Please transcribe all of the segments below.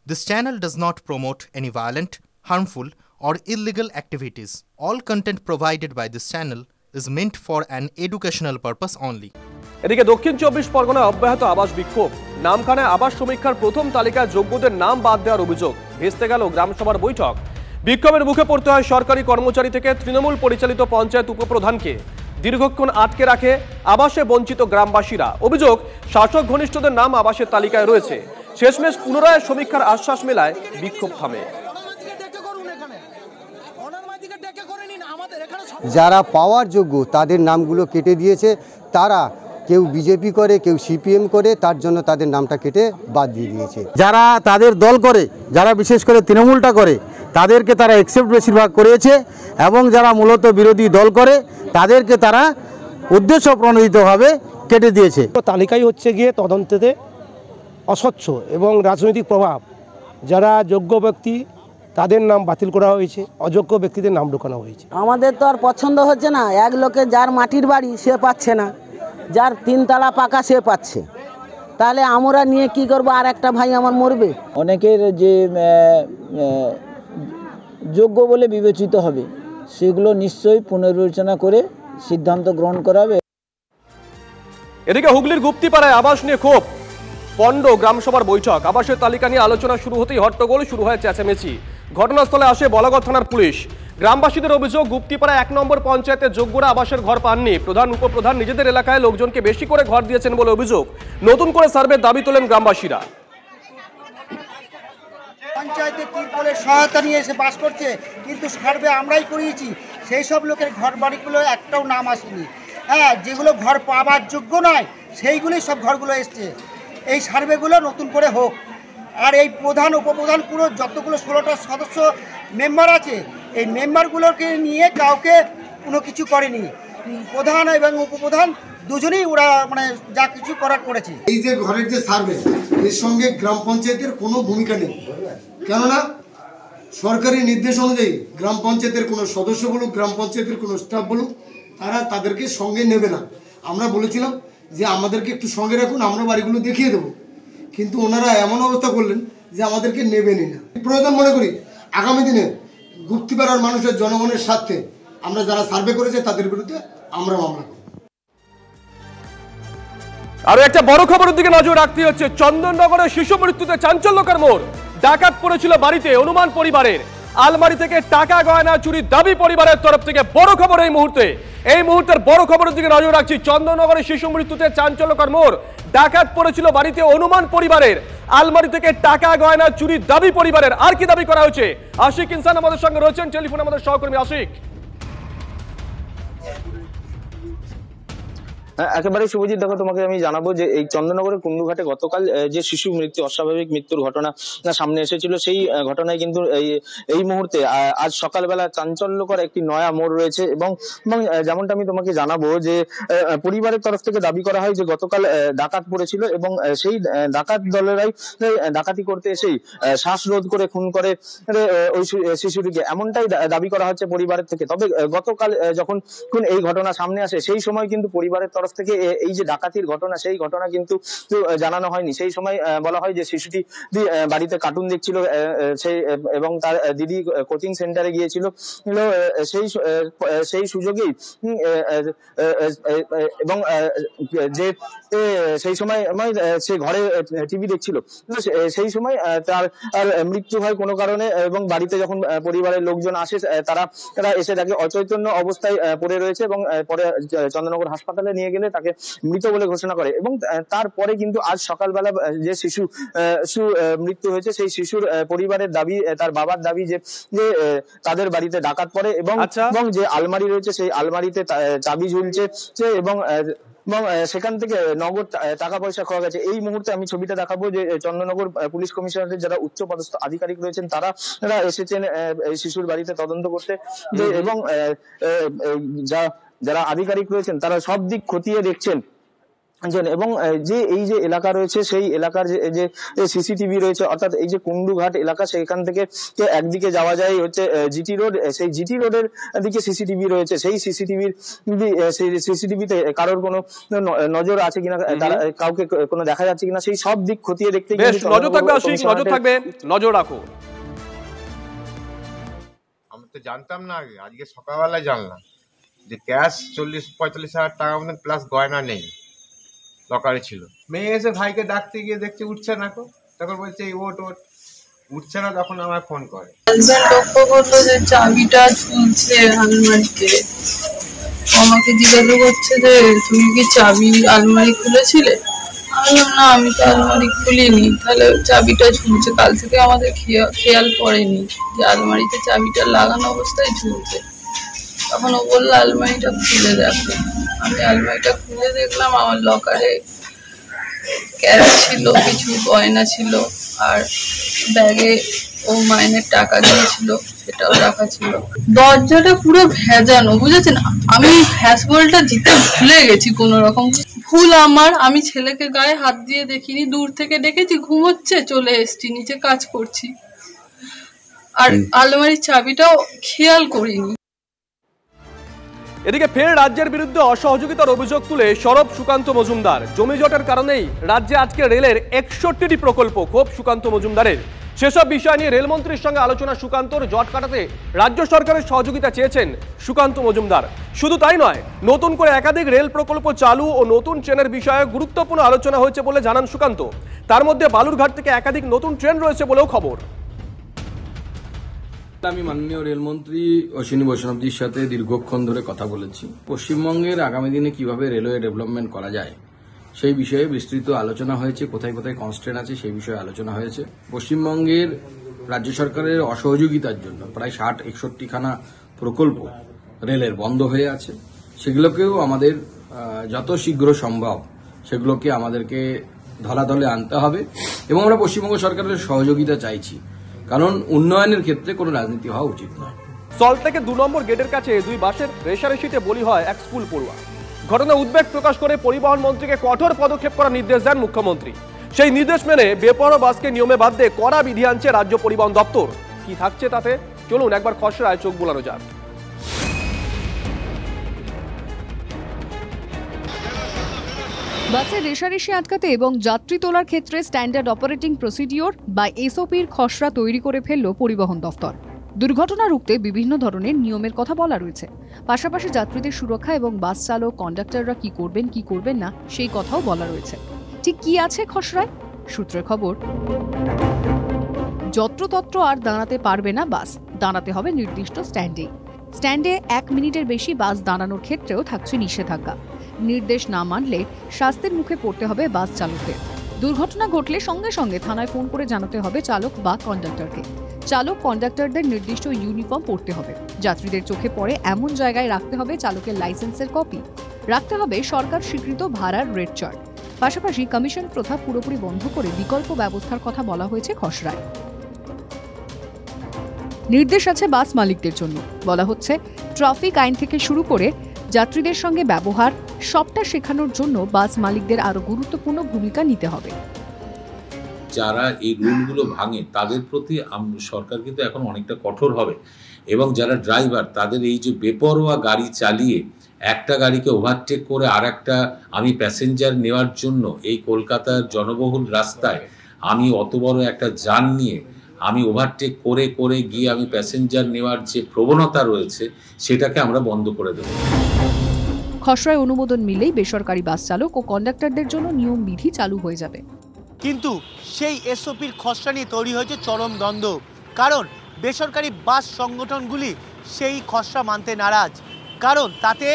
This channel does not promote any violent, harmful, or illegal activities. All content provided by this channel is meant for an educational purpose only. এদিকে দক্ষিণ 24 পরগনায় অব্যাহত আবাস বিক্ষোভ। নামখানায় আবাস সমীক্ষার প্রথম তালিকায় যোগ্যদের নাম বাদ দেওয়ার অভিযোগ। ভেস্তে গেল গ্রামসভার বৈঠক। বিক্ষোভের মুখে পড়তে হয় সরকারি কর্মচারী থেকে তৃণমূল পরিচালিত পঞ্চায়েত উপপ্রধানকে। দীর্ঘক্ষণ আটকে রাখে আবাসে বঞ্চিত গ্রামবাসীরা। অভিযোগ, শাসক ঘনিষ্ঠদের নাম আবাসের তালিকায় রয়েছে। শেষমেশ পুনরায় সমীক্ষার আশ্বাস মেলায় বিক্ষোভ থামে। যারা পাওয়ার যোগ্য তাদের নামগুলো কেটে দিয়েছে। তারা কেউ বিজেপি করে, কেউ সিপিএম করে, তার জন্য তাদের নামটা কেটে বাদ দিয়ে দিয়েছে। যারা তাদের দল করে, যারা বিশেষ করে তৃণমূলটা করে, তাদেরকে তারা অ্যাকসেপ্ট বেশিরভাগ করেছে এবং যারা মূলত বিরোধী দল করে তাদেরকে তারা উদ্দেশ্য প্রণোদিতভাবে কেটে দিয়েছে। তালিকাই হচ্ছে গিয়ে তদন্তেতে অস্বচ্ছ এবং রাজনৈতিক প্রভাব। যারা যোগ্য ব্যক্তি তাদের নাম বাতিল করা হয়েছে, অযোগ্য ব্যক্তিদের নাম ঢোকানো হয়েছে। আমাদের তো আর পছন্দ হচ্ছে না। এক লোকে যার মাটির বাড়ি সে পাচ্ছে না, যার তিনতলা পাকা সে পাচ্ছে। তাহলে আমরা নিয়ে কি করব? আর একটা ভাই আমার মরবে। অনেকের যে যোগ্য বলে বিবেচিত হবে সেগুলো নিশ্চয়ই পুনর্বিবেচনা করে সিদ্ধান্ত গ্রহণ করা হবে। এদিকে হুগলির গুপ্তিপাড়ায় আবাস নিয়ে ক্ষোভ। পণ্ড গ্রামসভার বৈঠক। আবাসের তালিকা নিয়ে আলোচনা শুরু হতেই হট্টগোল শুরু হয় চেঁচামেচি। ঘটনাস্থলে আসে বলাগড় থানার পুলিশ। গ্রামবাসীদের অভিযোগ, গুপ্তিপাড়া 1 নম্বর পঞ্চায়েতের যোগ্যরা আবাসের ঘর পাননি। প্রধান উপপ্রধান নিজেদের এলাকায় লোকজনকে বেশি করে ঘর দিয়েছেন বলে অভিযোগ। নতুন করে সার্ভের দাবি তোলেন গ্রামবাসীরা। পঞ্চায়েতে তিরপলের সহায়তা নিয়ে এসে বাস করছে, কিন্তু সার্ভে আমরাই করিয়েছি। সেই সব লোকের ঘর বাড়িগুলো একটাও নাম আসেনি। হ্যাঁ, যেগুলো ঘর পাওয়ার যোগ্য নয় সেইগুলোই সব ঘরগুলো এসছে। এই সার্ভেগুলো নতুন করে হোক। আর এই প্রধান উপপ্রধান পুরো যতগুলো 16টা সদস্য মেম্বার আছে, এই মেম্বারগুলোকে নিয়ে কাউকে কোনো কিছু করেনি। প্রধান এবং উপপ্রধান দুজনেই ওরা মানে যা কিছু করার করেছে। এই যে ঘরের যে সার্ভে, এর সঙ্গে গ্রাম পঞ্চায়েতের কোনো ভূমিকা নেই। কেননা সরকারি নির্দেশ অনুযায়ী গ্রাম পঞ্চায়েতের কোনো সদস্য বলুক, গ্রাম পঞ্চায়েতের কোনো স্টাফ বলুক, তারা তাদেরকে সঙ্গে নেবে না। আমরা বলেছিলাম যে আমাদেরকে একটু সঙ্গে রাখুন, আমরা বাড়িগুলো দেখিয়ে দেবো, কিন্তু ওনারা এমন অবস্থা করলেন যে আমাদেরকে নেবেনই না। প্রয়োজন মনে করি আগামী দিনে গুপ্তিপাড়ার মানুষের জনগণের স্বার্থে আমরা যারা সার্ভে করেছে তাদের বিরুদ্ধে আমরা মামলা করব। আরো একটা বড় খবরের দিকে নজর রাখতে হচ্ছে। চন্দননগরে শিশু মৃত্যুতে চাঞ্চল্যকর মোড়। ডাকাত পড়েছিল বাড়িতে অনুমান পরিবারের। আলমারি থেকে টাকা গয়না চুরির দাবি পরিবারের তরফ থেকে। বড় খবর এই মুহূর্তের বড় খবরের দিকে নজর রাখছি। চন্দননগরে শিশু মৃত্যুতে চাঞ্চল্যকর মোড়। ডাকাত পড়েছিল বাড়িতে অনুমান পরিবারের। আলমারি থেকে টাকা গয়না চুরির দাবি পরিবারের। আর কি দাবি করা হয়েছে? আশিক ইনসান আমাদের সঙ্গে রয়েছেন টেলিফোনে, আমাদের সহকর্মী আশিক। একেবারে শুভজিৎ, দেখো তোমাকে আমি জানাবো যে এই চন্দননগরের কুন্দুঘাটে গতকাল যে শিশু মৃত্যু, অস্বাভাবিক মৃত্যুর ঘটনা সামনে এসেছিল, সেই ঘটনায় কিন্তু এই মুহূর্তে আজ সকালবেলা চাঞ্চল্যকর একটি নয়া মোড় রয়েছে। এবং যেমনটা আমি তোমাকে জানাবো যে পরিবারের তরফ থেকে দাবি করা হয় যে গতকাল ডাকাত পড়েছিল এবং সেই ডাকাত দলেরাই ডাকাতি করতে এসেই শ্বাসরোধ করে খুন করে ওই শিশুটিকে, এমনটাই দাবি করা হচ্ছে পরিবারের থেকে। তবে গতকাল যখন এই ঘটনা সামনে আসে সেই সময় কিন্তু পরিবারের তরফ থেকে এই যে ডাকাতির ঘটনা, সেই ঘটনা কিন্তু জানানো হয়নি। সেই সময় বলা হয় যে শিশুটি বাড়িতে কার্টুন দেখছিল এবং তার দিদি কোচিং সেন্টারে গিয়েছিল। সেই সুযোগেই এবং যে সেই সময় সে ঘরে টিভি দেখছিল, সেই সময় তার মৃত্যু হয় কোনো কারণে। এবং বাড়িতে যখন পরিবারের লোকজন আসে তারা এসে তাকে অচৈতন্য অবস্থায় পড়ে রয়েছে এবং পরে চন্দননগর হাসপাতালে নিয়ে গেলে তাকে মৃত বলে ঘোষণা করে। এবং তারপরে কিন্তু আজ সকালবেলা যে শিশু মৃত্যু হয়েছে, সেই শিশুর পরিবারের দাবি, তার বাবার দাবি যে তাদের বাড়িতে ডাকাত পড়ে এবং যে আলমারি রয়েছে সেই আলমারিতে চাবি ঝুলছে এবং সেখান থেকে নগদ টাকা পয়সা খাওয়া গেছে। এই মুহূর্তে আমি ছবিটা দেখাবো যে চন্দননগর পুলিশ কমিশনারের যারা উচ্চ পদস্থ আধিকারিক রয়েছেন তারা এসেছেন এই শিশুর বাড়িতে তদন্ত করতে। এবং যারা আধিকারিক রয়েছেন তারা সব দিক খতিয়ে দেখছেন এবং যে এই যে এলাকা রয়েছে সেই এলাকার যে সিসিটিভি রয়েছে, অর্থাৎ এই যে কুন্ডুঘাট এলাকা, সেখান থেকে একদিকে যাওয়া যায় হচ্ছে জিটি রোড, সেই জিটি রোডের দিকে সিসিটিভি রয়েছে। সেই সিসিটিভিতে কারোর কোনো নজর আছে কিনা, তারা কাউকে কোনো দেখা যাচ্ছে কিনা, সেই সব দিক খতিয়ে দেখতে নজর থাকবে, নজর রাখো। আমি তো জানতাম না আগে, আজকে সকালবেলায় জানলাম যে ক্যাশ 40-45 হাজার টাকা মতন প্লাস গয়না নেই, লকারে ছিল। মেয়ে এসে ভাইকে ডাকতে গিয়ে দেখছে উঠছে না, তখন বলছে ওট উঠছে না, তখন আমায় ফোন করে। লক্ষ্য করলো যে চাবিটা ঝুলছে আলমারিতে, আমাকে জিজ্ঞাসা করছে যে তুমি কি চাবি আলমারি খুলেছিলে? বললাম না, আমি তো আলমারি খুলিনি। তাহলে চাবিটা ঝুলছে, কাল থেকে আমাদের খেয়াল পড়েনি যে আলমারিতে চাবিটা লাগানো অবস্থায় ঝুলছে। তখন ও বললো আলমারিটা খুলে দেখো। আমি আলমারিটা খুলে দেখলাম, আমার লকারে ক্যাশ ছিল, কিছু গয়না ছিল, আর ব্যাগে ও মাইনের টাকা দিয়েছিল সেটাও রাখা ছিল। দরজাটা পুরো ভেজানো, বুঝেছেন? আমি হ্যাসবলটা জিতে ভুলে গেছি কোনো রকম, ভুল আমার। আমি ছেলেকে গায়ে হাত দিয়ে দেখিনি, দূর থেকে দেখেছি ঘুমোচ্ছে, চলে এসছি, নিচে কাজ করছি, আর আলমারির চাবিটাও খেয়াল করিনি। এদিকে ফের রাজ্যের বিরুদ্ধে অসহযোগিতার অভিযোগ তুলে সরব সুকান্ত মজুমদার। জমি জটের কারণেই রাজ্যে আজকে রেলের 61টি প্রকল্প ক্ষোভ সুকান্ত মজুমদারের। সেসব বিষয় নিয়ে রেলমন্ত্রীর সঙ্গে আলোচনা সুকান্তর, জট কাটাতে রাজ্য সরকারের সহযোগিতা চেয়েছেন সুকান্ত মজুমদার। শুধু তাই নয়, নতুন করে একাধিক রেল প্রকল্প চালু ও নতুন ট্রেনের বিষয়ে গুরুত্বপূর্ণ আলোচনা হয়েছে বলে জানান সুকান্ত। তার মধ্যে বালুরঘাট থেকে একাধিক নতুন ট্রেন রয়েছে বলেও খবর। আমি মাননীয় রেলমন্ত্রী অশ্বিনী বৈষ্ণবজির সাথে দীর্ঘক্ষণ ধরে কথা বলেছি। পশ্চিমবঙ্গের আগামী দিনে কিভাবে রেলওয়ে ডেভেলপমেন্ট করা যায় সেই বিষয়ে বিস্তৃত আলোচনা হয়েছে। কোথায় কোথায় কনস্ট্রেন্ট আছে সেই বিষয়ে আলোচনা হয়েছে। পশ্চিমবঙ্গের রাজ্য সরকারের অসহযোগিতার জন্য প্রায় 60-61খানা প্রকল্প রেলের বন্ধ হয়ে আছে। সেগুলোকেও আমাদের যত শীঘ্র সম্ভব সেগুলোকে আমাদেরকে ধরাতলে আনতে হবে এবং আমরা পশ্চিমবঙ্গ সরকারের সহযোগিতা চাইছি, কারণ উন্নয়নের ক্ষেত্রে কোনো রাজনীতি হওয়া উচিত নয়। সল্টলেকের 2 নম্বর গেটের কাছে 2 বাসের রেষারেষিতে বলি হয় এক স্কুল পড়ুয়া। ঘটনায় উদ্বেগ প্রকাশ করে পরিবহন মন্ত্রীকে কঠোর পদক্ষেপ করার নির্দেশ দেন মুখ্যমন্ত্রী। সেই নির্দেশ মেনে বেপরোয়া বাসকে নিয়মে বাঁধতে কড়া বিধি আনছে রাজ্য পরিবহন দপ্তর। কি থাকছে তাতে, চলুন একবার খসড়ায় চোখ বোলানো যাক। বাসের রেষারেষি আটকাতে এবং যাত্রী তোলার ক্ষেত্রে স্ট্যান্ডার্ড অপারেটিং প্রসিডিওর বা এসওপির খসড়া তৈরি করে ফেলল পরিবহন দফতর। দুর্ঘটনা রুখতে বিভিন্ন ধরনের নিয়মের কথা বলা রয়েছে। পাশাপাশি যাত্রীদের সুরক্ষা এবং বাস চালক কন্ডাক্টররা কি করবেন কি করবেন না সেই কথাও বলা রয়েছে। ঠিক কি আছে খসড়ায়? সূত্রের খবর, যত্রতত্র আর দাঁড়াতে পারবে না বাস, দাঁড়াতে হবে নির্দিষ্ট স্ট্যান্ডে। স্ট্যান্ডে 1 মিনিটের বেশি বাস দাঁড়ানোর ক্ষেত্রেও থাকছে নিষেধাজ্ঞা। নির্দেশ না মানলে শাস্তির মুখে পড়তে হবে বাস চালকদের। দুর্ঘটনা ঘটলে সঙ্গে সঙ্গে থানায় ফোন করে জানাতে হবে চালক বা কন্ডাক্টরকে। চালক কন্ডাক্টরদের নির্দিষ্ট ইউনিফর্ম পরতে হবে। যাত্রীদের চোখে পড়ে এমন জায়গায় রাখতে হবে চালকের লাইসেন্সের কপি। রাখতে হবে সরকার স্বীকৃত ভাড়ার রেট চার্ট। পাশাপাশি কমিশন প্রথা পুরোপুরি বন্ধ করে বিকল্প ব্যবস্থার কথা বলা হয়েছে খসড়ায়। নির্দেশ আছে বাস মালিকদের জন্য। বলা হচ্ছে ট্রাফিক আইন থেকে শুরু করে যাত্রীদের সঙ্গে ব্যবহার সবটা শেখানোর জন্য বাস মালিকদের আরো গুরুত্বপূর্ণ ভূমিকা নিতে হবে। যারা এই রুলগুলো ভাঙে তাদের প্রতি সরকার কিন্তু এখন অনেকটা কঠোর হবে এবং যারা ড্রাইভার তাদের এই যে বেপরোয়া গাড়ি চালিয়ে একটা গাড়িকে ওভারটেক করে আর একটা, আমি প্যাসেঞ্জার নেওয়ার জন্য এই কলকাতার জনবহুল রাস্তায় আমি অত বড় একটা যান নিয়ে আমি ওভারটেক করে করে গিয়ে আমি প্যাসেঞ্জার নেওয়ার যে প্রবণতা রয়েছে সেটাকে আমরা বন্ধ করে দেব। খসড়ায় অনুমোদন মিলেই বেসরকারি বাস চালক ও কন্ডাক্টরদের জন্য নিয়ম বিধি চালু হয়ে যাবে। কিন্তু সেই এসওপির খসড়া নিয়ে তৈরি হয়েছে চরম দ্বন্দ্ব, কারণ বেসরকারি বাস সংগঠনগুলি সেই খসড়া মানতে নারাজ। কারণ তাতে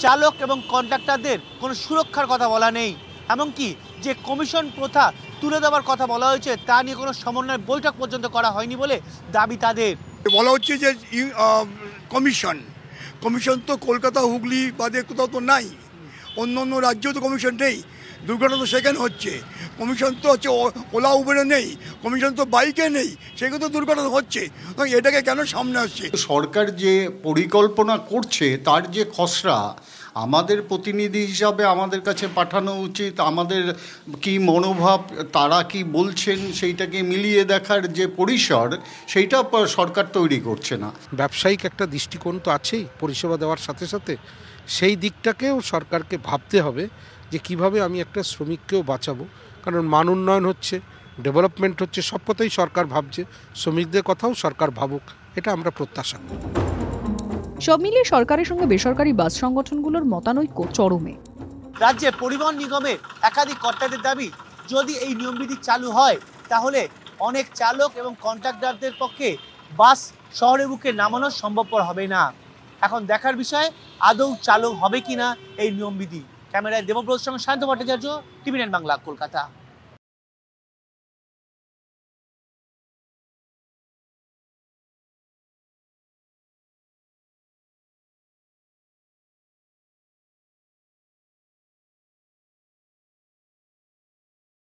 চালক এবং কন্ডাক্টরদের কোনো সুরক্ষার কথা বলা নেই, এমনকি যে কমিশন প্রথা তুলে দেওয়ার কথা বলা হয়েছে তা নিয়ে কোনো সমন্বয় বৈঠক পর্যন্ত করা হয়নি বলে দাবি তাদের। বলা হচ্ছে যে কমিশন তো কলকাতা হুগলি বাদে কোথাও তো নাই, অন্য অন্য রাজ্যেও তো কমিশন নেই। দুর্ঘটনা তো সেখানে হচ্ছে, কমিশন তো হচ্ছে ওলা উবেরে নেই, কমিশন তো বাইকে নেই, সেগুলো তো দুর্ঘটনা হচ্ছে। এটাকে কেন সামনে আসছে? সরকার যে পরিকল্পনা করছে তার যে খসড়া আমাদের প্রতিনিধি হিসাবে আমাদের কাছে পাঠানো উচিত, আমাদের কি মনোভাব, তারা কি বলছেন সেইটাকে মিলিয়ে দেখার যে পরিসর, সেইটা সরকার তৈরি করছে না। ব্যবসায়িক একটা দৃষ্টিকোণ তো আছেই পরিষেবা দেওয়ার সাথে সাথে, সেই দিকটাকেও সরকারকে ভাবতে হবে যে কিভাবে আমি একটা শ্রমিককেও বাঁচাবো। কারণ মান উন্নয়ন হচ্ছে, ডেভেলপমেন্ট হচ্ছে, সব কথাই সরকার ভাবছে, শ্রমিকদের কথাও সরকার ভাবুক, এটা আমরা প্রত্যাশা করি। সব মিলিয়ে সরকারের সঙ্গে বেসরকারি বাস সংগঠনগুলোর মতানৈক্য চরমে। রাজ্যে পরিবহন নিগমের একাধিক কর্তাদের দাবি, যদি এই নিয়মবিধি চালু হয় তাহলে অনেক চালক এবং কন্ট্রাক্টরদের পক্ষে বাস শহরের বুকে নামানো সম্ভবপর হবে না। এখন দেখার বিষয় আদৌ চালু হবে কিনা এই নিয়মবিধি। ক্যামেরায় দেবব্রতের সঙ্গে শান্ত ভট্টাচার্য, টিভি9 বাংলা, কলকাতা।